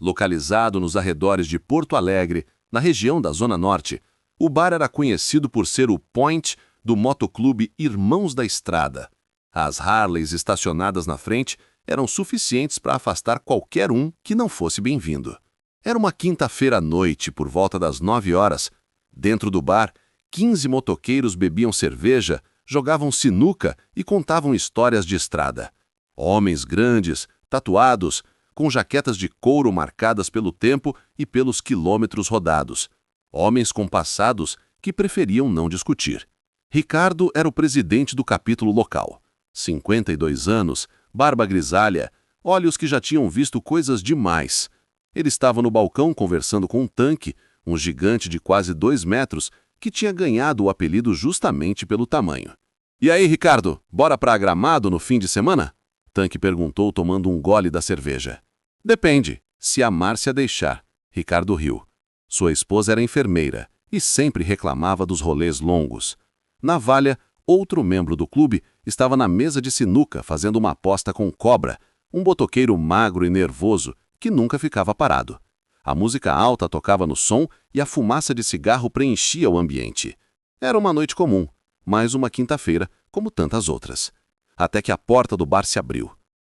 Localizado nos arredores de Porto Alegre, na região da Zona Norte, o bar era conhecido por ser o point do motoclube Irmãos da Estrada. As Harleys estacionadas na frente eram suficientes para afastar qualquer um que não fosse bem-vindo. Era uma quinta-feira à noite, por volta das 9 horas. Dentro do bar, 15 motoqueiros bebiam cerveja, jogavam sinuca e contavam histórias de estrada. Homens grandes, tatuados, com jaquetas de couro marcadas pelo tempo e pelos quilômetros rodados. Homens compassados que preferiam não discutir. Ricardo era o presidente do capítulo local. 52 anos, barba grisalha, olhos que já tinham visto coisas demais. Ele estava no balcão conversando com um tanque, um gigante de quase 2 metros, que tinha ganhado o apelido justamente pelo tamanho. "E aí, Ricardo, bora pra Gramado no fim de semana?" Tanque perguntou tomando um gole da cerveja. "Depende, se a Márcia deixar." Ricardo riu. Sua esposa era enfermeira e sempre reclamava dos rolês longos. Navalha, outro membro do clube, estava na mesa de sinuca fazendo uma aposta com Cobra, um botoqueiro magro e nervoso que nunca ficava parado. A música alta tocava no som e a fumaça de cigarro preenchia o ambiente. Era uma noite comum, mais uma quinta-feira, como tantas outras. Até que a porta do bar se abriu.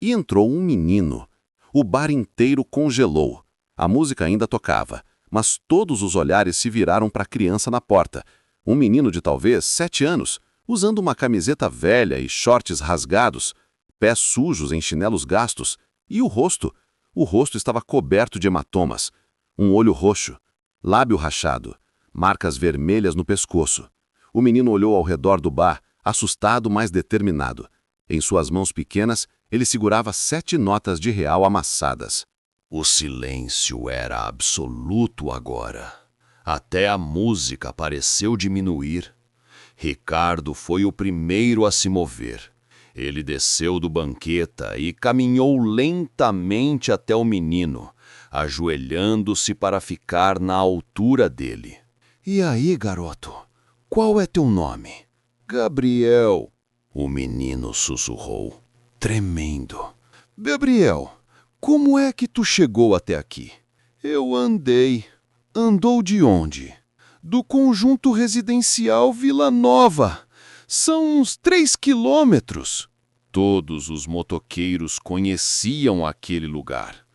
E entrou um menino. O bar inteiro congelou. A música ainda tocava, mas todos os olhares se viraram para a criança na porta. Um menino de talvez 7 anos, usando uma camiseta velha e shorts rasgados, pés sujos em chinelos gastos, e o rosto estava coberto de hematomas, um olho roxo, lábio rachado, marcas vermelhas no pescoço. O menino olhou ao redor do bar, assustado, mas determinado. Em suas mãos pequenas, ele segurava 7 notas de real amassadas. O silêncio era absoluto agora. Até a música pareceu diminuir. Ricardo foi o primeiro a se mover. Ele desceu do banqueta e caminhou lentamente até o menino, ajoelhando-se para ficar na altura dele. "E aí, garoto, qual é teu nome?" "Gabriel", o menino sussurrou, tremendo. "Gabriel, como é que tu chegou até aqui?" "Eu andei." "Andou de onde?" "Do conjunto residencial Vila Nova. São uns 3 quilômetros." Todos os motoqueiros conheciam aquele lugar.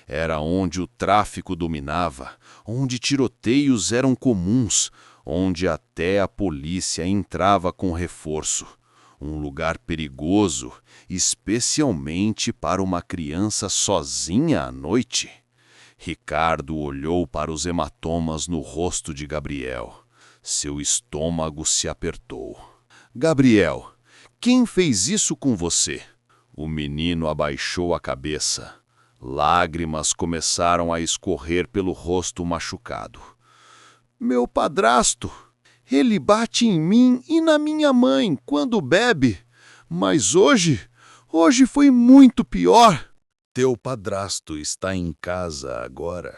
Era onde o tráfico dominava, onde tiroteios eram comuns, onde até a polícia entrava com reforço. Um lugar perigoso, especialmente para uma criança sozinha à noite. Ricardo olhou para os hematomas no rosto de Gabriel. Seu estômago se apertou. "Gabriel, quem fez isso com você?" O menino abaixou a cabeça. Lágrimas começaram a escorrer pelo rosto machucado. "Meu padrasto. Ele bate em mim e na minha mãe quando bebe. Mas hoje foi muito pior." "Teu padrasto está em casa agora?"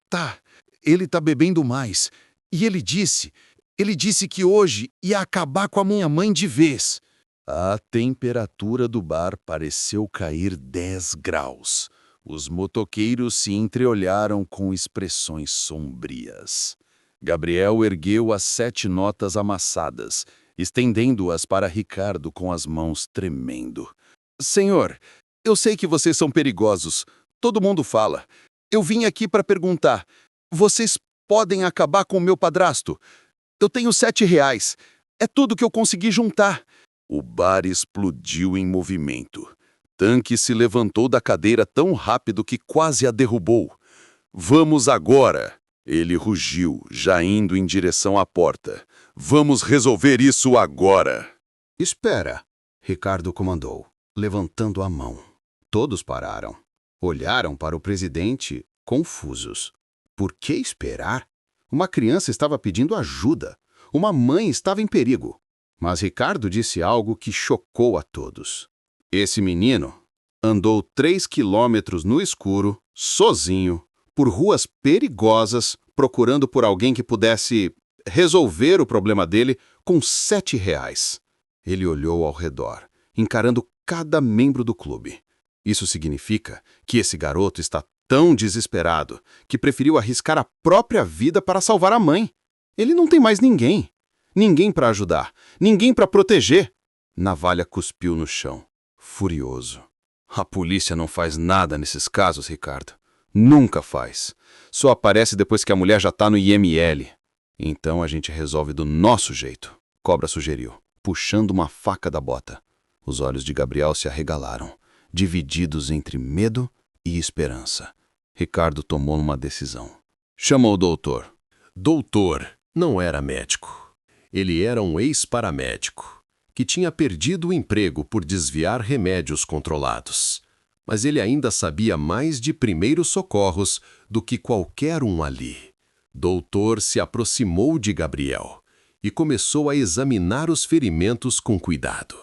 "Tá, ele tá bebendo mais. E ele disse que hoje ia acabar com a minha mãe de vez." A temperatura do bar pareceu cair 10 graus. Os motoqueiros se entreolharam com expressões sombrias. Gabriel ergueu as 7 notas amassadas, estendendo-as para Ricardo com as mãos tremendo. "Senhor, eu sei que vocês são perigosos. Todo mundo fala. Eu vim aqui para perguntar. Vocês podem acabar com o meu padrasto? Eu tenho 7 reais. É tudo que eu consegui juntar." O bar explodiu em movimento. Tanque se levantou da cadeira tão rápido que quase a derrubou. "Vamos agora!" Ele rugiu, já indo em direção à porta. "Vamos resolver isso agora!" "Espera!" Ricardo comandou, levantando a mão. Todos pararam. Olharam para o presidente, confusos. Por que esperar? Uma criança estava pedindo ajuda. Uma mãe estava em perigo. Mas Ricardo disse algo que chocou a todos. Esse menino andou 3 quilômetros no escuro, sozinho, por ruas perigosas, procurando por alguém que pudesse resolver o problema dele com 7 reais. Ele olhou ao redor, encarando cada membro do clube. Isso significa que esse garoto está tão desesperado que preferiu arriscar a própria vida para salvar a mãe. Ele não tem mais ninguém. Ninguém para ajudar, ninguém para proteger. Navalha cuspiu no chão, furioso. A polícia não faz nada nesses casos, Ricardo. Nunca faz. Só aparece depois que a mulher já tá no IML. Então a gente resolve do nosso jeito, Cobra sugeriu, puxando uma faca da bota. Os olhos de Gabriel se arregalaram, divididos entre medo e esperança. Ricardo tomou uma decisão. Chamou o doutor. Doutor não era médico. Ele era um ex-paramédico, que tinha perdido o emprego por desviar remédios controlados. Mas ele ainda sabia mais de primeiros socorros do que qualquer um ali. Doutor se aproximou de Gabriel e começou a examinar os ferimentos com cuidado.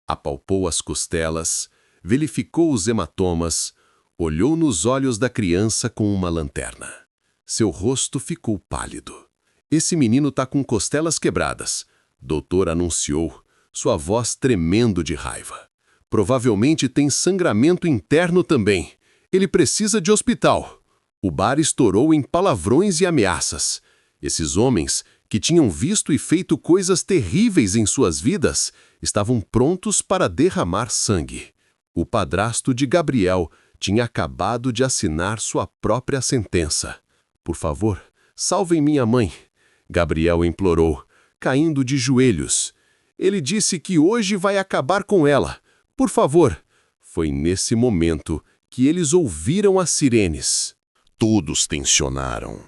Apalpou as costelas, verificou os hematomas, olhou nos olhos da criança com uma lanterna. Seu rosto ficou pálido. Esse menino tá com costelas quebradas, doutor anunciou, sua voz tremendo de raiva. Provavelmente tem sangramento interno também. Ele precisa de hospital. O bar estourou em palavrões e ameaças. Esses homens, que tinham visto e feito coisas terríveis em suas vidas, estavam prontos para derramar sangue. O padrasto de Gabriel tinha acabado de assinar sua própria sentença. Por favor, salvem minha mãe, Gabriel implorou, caindo de joelhos. Ele disse que hoje vai acabar com ela. Por favor. Foi nesse momento que eles ouviram as sirenes. Todos tensionaram.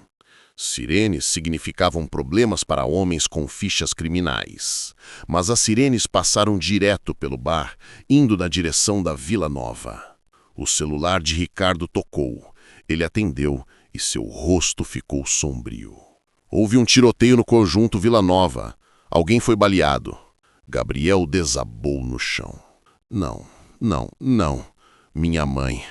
Sirenes significavam problemas para homens com fichas criminais. Mas as sirenes passaram direto pelo bar, indo na direção da Vila Nova. O celular de Ricardo tocou. Ele atendeu e seu rosto ficou sombrio. Houve um tiroteio no conjunto Vila Nova. Alguém foi baleado. Gabriel desabou no chão. Não. Minha mãe.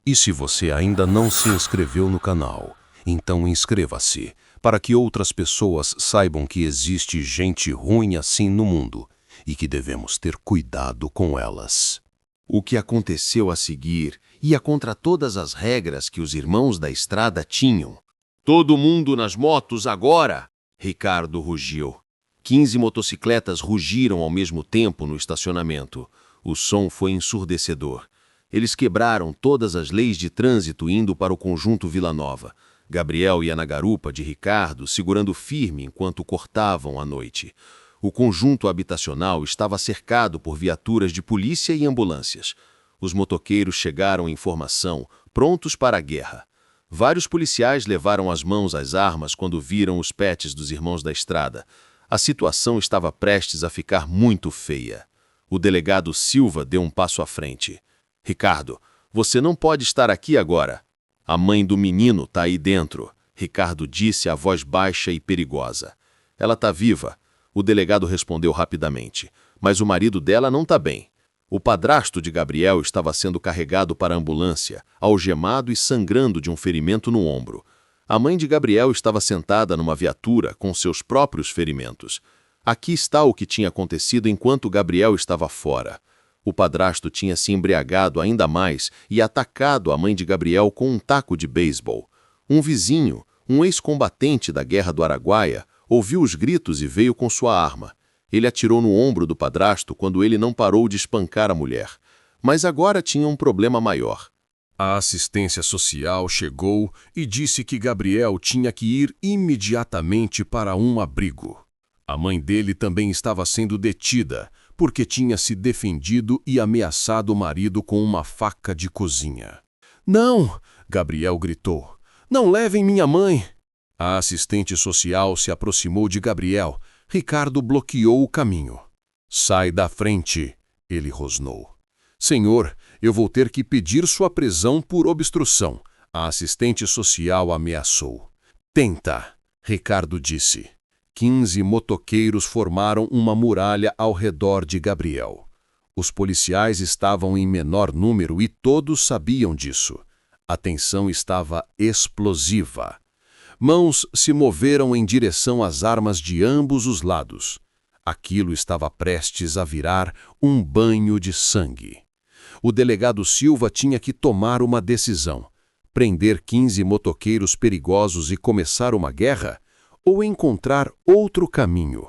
E se você ainda não se inscreveu no canal, então inscreva-se, para que outras pessoas saibam que existe gente ruim assim no mundo e que devemos ter cuidado com elas. O que aconteceu a seguir ia contra todas as regras que os irmãos da estrada tinham. Todo mundo nas motos agora! Ricardo rugiu. 15 motocicletas rugiram ao mesmo tempo no estacionamento. O som foi ensurdecedor. Eles quebraram todas as leis de trânsito indo para o conjunto Vila Nova. Gabriel ia na garupa de Ricardo, segurando firme enquanto cortavam a noite. O conjunto habitacional estava cercado por viaturas de polícia e ambulâncias. Os motoqueiros chegaram em formação, prontos para a guerra. Vários policiais levaram as mãos às armas quando viram os pets dos irmãos da estrada. A situação estava prestes a ficar muito feia. O delegado Silva deu um passo à frente. Ricardo, você não pode estar aqui agora. A mãe do menino está aí dentro, Ricardo disse a voz baixa e perigosa. Ela está viva, o delegado respondeu rapidamente, mas o marido dela não está bem. O padrasto de Gabriel estava sendo carregado para a ambulância, algemado e sangrando de um ferimento no ombro. A mãe de Gabriel estava sentada numa viatura com seus próprios ferimentos. Aqui está o que tinha acontecido enquanto Gabriel estava fora. O padrasto tinha se embriagado ainda mais e atacado a mãe de Gabriel com um taco de beisebol. Um vizinho, um ex-combatente da Guerra do Araguaia, ouviu os gritos e veio com sua arma. Ele atirou no ombro do padrasto quando ele não parou de espancar a mulher. Mas agora tinha um problema maior. A assistência social chegou e disse que Gabriel tinha que ir imediatamente para um abrigo. A mãe dele também estava sendo detida, porque tinha se defendido e ameaçado o marido com uma faca de cozinha. "Não!" Gabriel gritou. "Não levem minha mãe!" A assistente social se aproximou de Gabriel. Ricardo bloqueou o caminho. "Sai da frente!" ele rosnou. "Senhor, eu vou ter que pedir sua prisão por obstrução." A assistente social ameaçou. "Tenta!" Ricardo disse. 15 motoqueiros formaram uma muralha ao redor de Gabriel. Os policiais estavam em menor número e todos sabiam disso. A tensão estava explosiva. Mãos se moveram em direção às armas de ambos os lados. Aquilo estava prestes a virar um banho de sangue. O delegado Silva tinha que tomar uma decisão: Prender 15 motoqueiros perigosos e começar uma guerra? Ou encontrar outro caminho?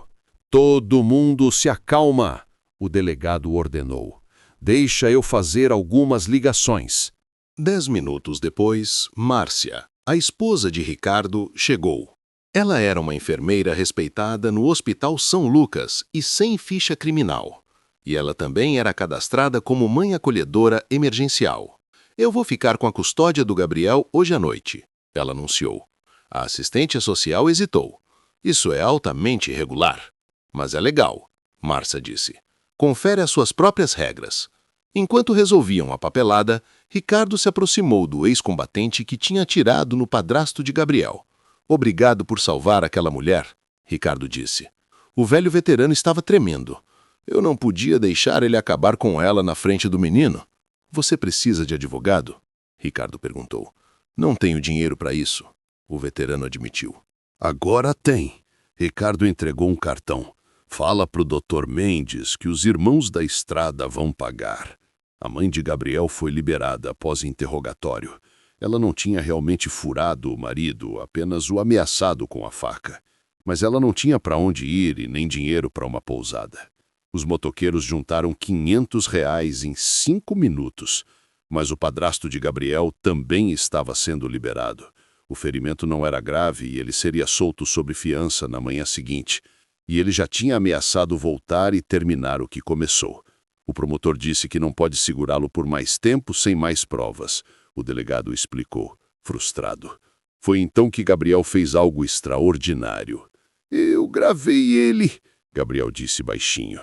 Todo mundo se acalma, o delegado ordenou. Deixa eu fazer algumas ligações. 10 minutos depois, Márcia, a esposa de Ricardo, chegou. Ela era uma enfermeira respeitada no Hospital São Lucas e sem ficha criminal. E ela também era cadastrada como mãe acolhedora emergencial. Eu vou ficar com a custódia do Gabriel hoje à noite, ela anunciou. A assistente social hesitou. Isso é altamente irregular. Mas é legal, Márcia disse. Confere as suas próprias regras. Enquanto resolviam a papelada, Ricardo se aproximou do ex-combatente que tinha atirado no padrasto de Gabriel. Obrigado por salvar aquela mulher, Ricardo disse. O velho veterano estava tremendo. Eu não podia deixar ele acabar com ela na frente do menino. Você precisa de advogado? Ricardo perguntou. Não tenho dinheiro para isso, o veterano admitiu. Agora tem. Ricardo entregou um cartão. Fala pro Dr. Mendes que os irmãos da estrada vão pagar. A mãe de Gabriel foi liberada após interrogatório. Ela não tinha realmente furado o marido, apenas o ameaçado com a faca. Mas ela não tinha para onde ir e nem dinheiro para uma pousada. Os motoqueiros juntaram R$ 500 em 5 minutos. Mas o padrasto de Gabriel também estava sendo liberado. O ferimento não era grave e ele seria solto sob fiança na manhã seguinte. E ele já tinha ameaçado voltar e terminar o que começou. O promotor disse que não pode segurá-lo por mais tempo sem mais provas. O delegado explicou, frustrado. Foi então que Gabriel fez algo extraordinário. Eu gravei ele, Gabriel disse baixinho.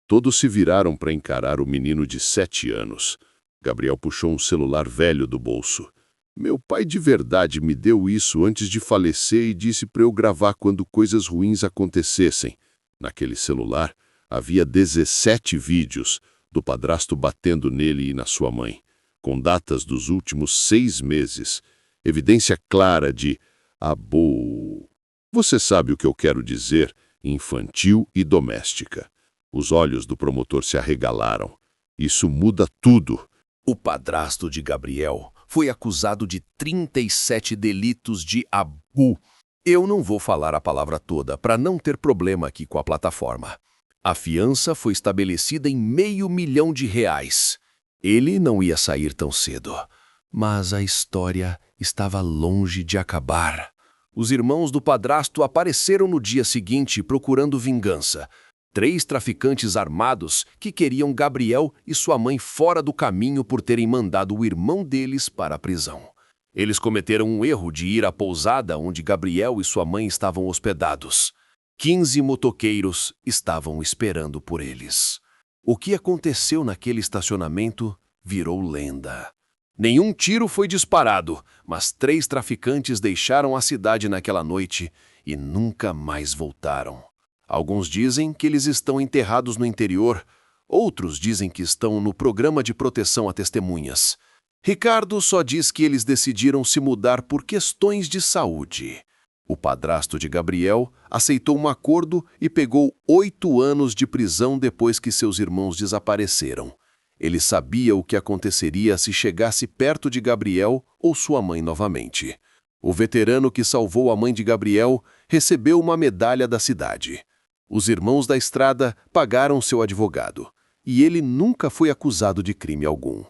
Todos se viraram para encarar o menino de 7 anos. Gabriel puxou um celular velho do bolso. Meu pai de verdade me deu isso antes de falecer e disse para eu gravar quando coisas ruins acontecessem. Naquele celular havia 17 vídeos do padrasto batendo nele e na sua mãe, com datas dos últimos 6 meses. Evidência clara de abuso. Você sabe o que eu quero dizer, infantil e doméstica. Os olhos do promotor se arregalaram. Isso muda tudo. O padrasto de Gabriel foi acusado de 37 delitos de abuso. Eu não vou falar a palavra toda para não ter problema aqui com a plataforma. A fiança foi estabelecida em R$ 500 mil. Ele não ia sair tão cedo. Mas a história estava longe de acabar. Os irmãos do padrasto apareceram no dia seguinte procurando vingança. 3 traficantes armados que queriam Gabriel e sua mãe fora do caminho por terem mandado o irmão deles para a prisão. Eles cometeram um erro de ir à pousada onde Gabriel e sua mãe estavam hospedados. 15 motoqueiros estavam esperando por eles. O que aconteceu naquele estacionamento virou lenda. Nenhum tiro foi disparado, mas 3 traficantes deixaram a cidade naquela noite e nunca mais voltaram. Alguns dizem que eles estão enterrados no interior, outros dizem que estão no programa de proteção a testemunhas. Ricardo só diz que eles decidiram se mudar por questões de saúde. O padrasto de Gabriel aceitou um acordo e pegou 8 anos de prisão depois que seus irmãos desapareceram. Ele sabia o que aconteceria se chegasse perto de Gabriel ou sua mãe novamente. O veterano que salvou a mãe de Gabriel recebeu uma medalha da cidade. Os irmãos da estrada pagaram seu advogado, e ele nunca foi acusado de crime algum.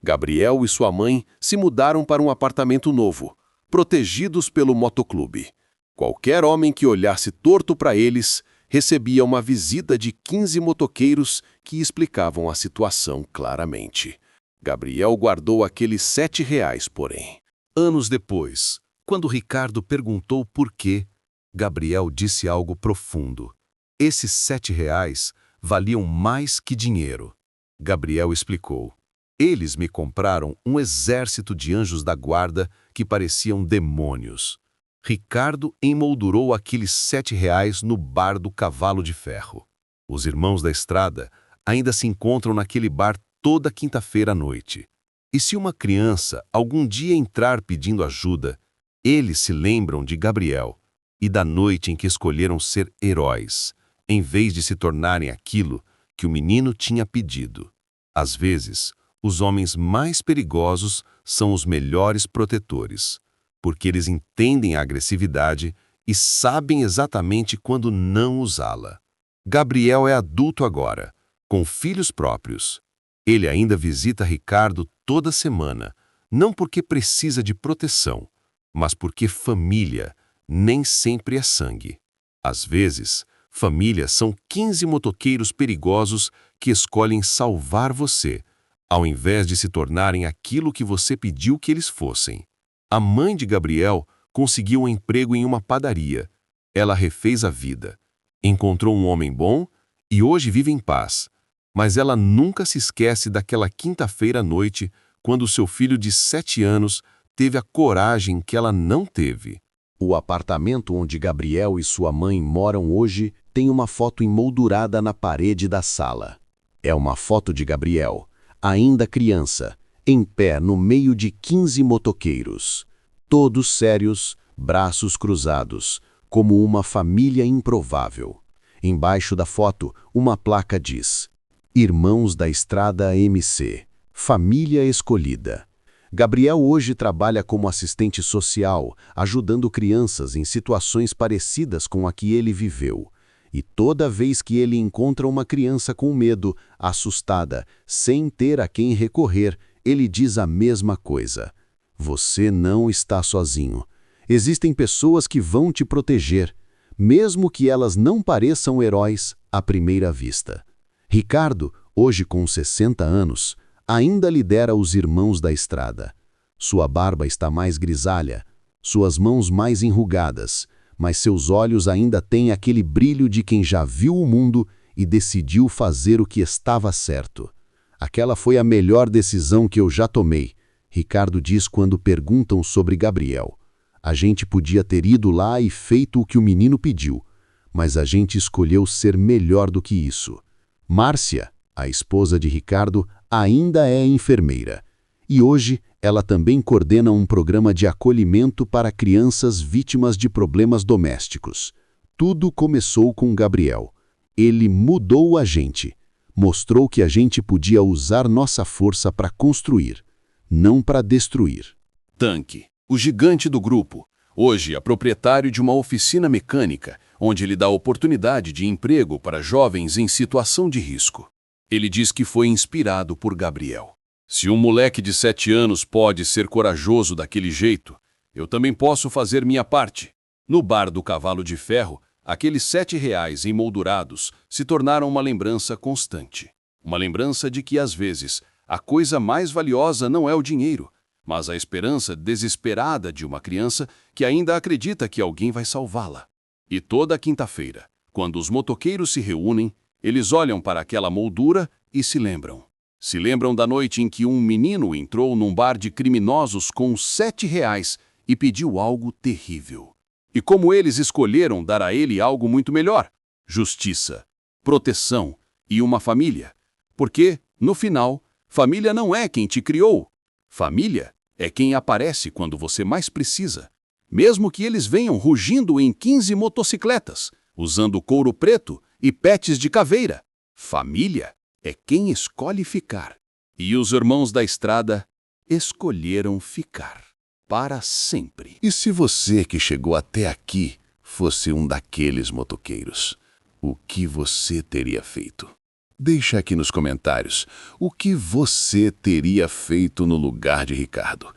Gabriel e sua mãe se mudaram para um apartamento novo, protegidos pelo motoclube. Qualquer homem que olhasse torto para eles recebia uma visita de 15 motoqueiros que explicavam a situação claramente. Gabriel guardou aqueles R$ 7, porém. Anos depois, quando Ricardo perguntou por quê, Gabriel disse algo profundo. Esses R$ 7 valiam mais que dinheiro. Gabriel explicou. Eles me compraram um exército de anjos da guarda que pareciam demônios. Ricardo emoldurou aqueles R$ 7 no bar do Cavalo de Ferro. Os irmãos da estrada ainda se encontram naquele bar toda quinta-feira à noite. E se uma criança algum dia entrar pedindo ajuda, eles se lembram de Gabriel e da noite em que escolheram ser heróis, em vez de se tornarem aquilo que o menino tinha pedido. Às vezes, Os homens mais perigosos são os melhores protetores, porque eles entendem a agressividade e sabem exatamente quando não usá-la. Gabriel é adulto agora, com filhos próprios. Ele ainda visita Ricardo toda semana, não porque precisa de proteção, mas porque família nem sempre é sangue. Às vezes, família são 15 motoqueiros perigosos que escolhem salvar você, ao invés de se tornarem aquilo que você pediu que eles fossem. A mãe de Gabriel conseguiu um emprego em uma padaria. Ela refez a vida. Encontrou um homem bom e hoje vive em paz. Mas ela nunca se esquece daquela quinta-feira à noite, quando seu filho de 7 anos teve a coragem que ela não teve. O apartamento onde Gabriel e sua mãe moram hoje tem uma foto emoldurada na parede da sala. É uma foto de Gabriel, ainda criança, em pé no meio de 15 motoqueiros. Todos sérios, braços cruzados, como uma família improvável. Embaixo da foto, uma placa diz: Irmãos da Estrada MC, família escolhida. Gabriel hoje trabalha como assistente social, ajudando crianças em situações parecidas com a que ele viveu. E toda vez que ele encontra uma criança com medo, assustada, sem ter a quem recorrer, ele diz a mesma coisa: você não está sozinho. Existem pessoas que vão te proteger, mesmo que elas não pareçam heróis à primeira vista. Ricardo, hoje com 60 anos, ainda lidera os Irmãos da Estrada. Sua barba está mais grisalha, suas mãos mais enrugadas, mas seus olhos ainda têm aquele brilho de quem já viu o mundo e decidiu fazer o que estava certo. Aquela foi a melhor decisão que eu já tomei, Ricardo diz quando perguntam sobre Gabriel. A gente podia ter ido lá e feito o que o menino pediu, mas a gente escolheu ser melhor do que isso. Márcia, a esposa de Ricardo, ainda é enfermeira. E hoje ela também coordena um programa de acolhimento para crianças vítimas de problemas domésticos. Tudo começou com Gabriel. Ele mudou a gente. Mostrou que a gente podia usar nossa força para construir, não para destruir. Tanque, o gigante do grupo, hoje é proprietário de uma oficina mecânica, onde ele dá oportunidade de emprego para jovens em situação de risco. Ele diz que foi inspirado por Gabriel. Se um moleque de 7 anos pode ser corajoso daquele jeito, eu também posso fazer minha parte. No bar do Cavalo de Ferro, aqueles R$7 emoldurados se tornaram uma lembrança constante. Uma lembrança de que, às vezes, a coisa mais valiosa não é o dinheiro, mas a esperança desesperada de uma criança que ainda acredita que alguém vai salvá-la. E toda quinta-feira, quando os motoqueiros se reúnem, eles olham para aquela moldura e se lembram. Se lembram da noite em que um menino entrou num bar de criminosos com R$7 e pediu algo terrível. E como eles escolheram dar a ele algo muito melhor: justiça, proteção e uma família. Porque, no final, família não é quem te criou. Família é quem aparece quando você mais precisa. Mesmo que eles venham rugindo em 15 motocicletas, usando couro preto e pets de caveira. Família é quem escolhe ficar. E os Irmãos da Estrada escolheram ficar. Para sempre. E se você que chegou até aqui fosse um daqueles motoqueiros, o que você teria feito? Deixa aqui nos comentários o que você teria feito no lugar de Ricardo.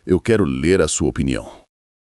Eu quero ler a sua opinião.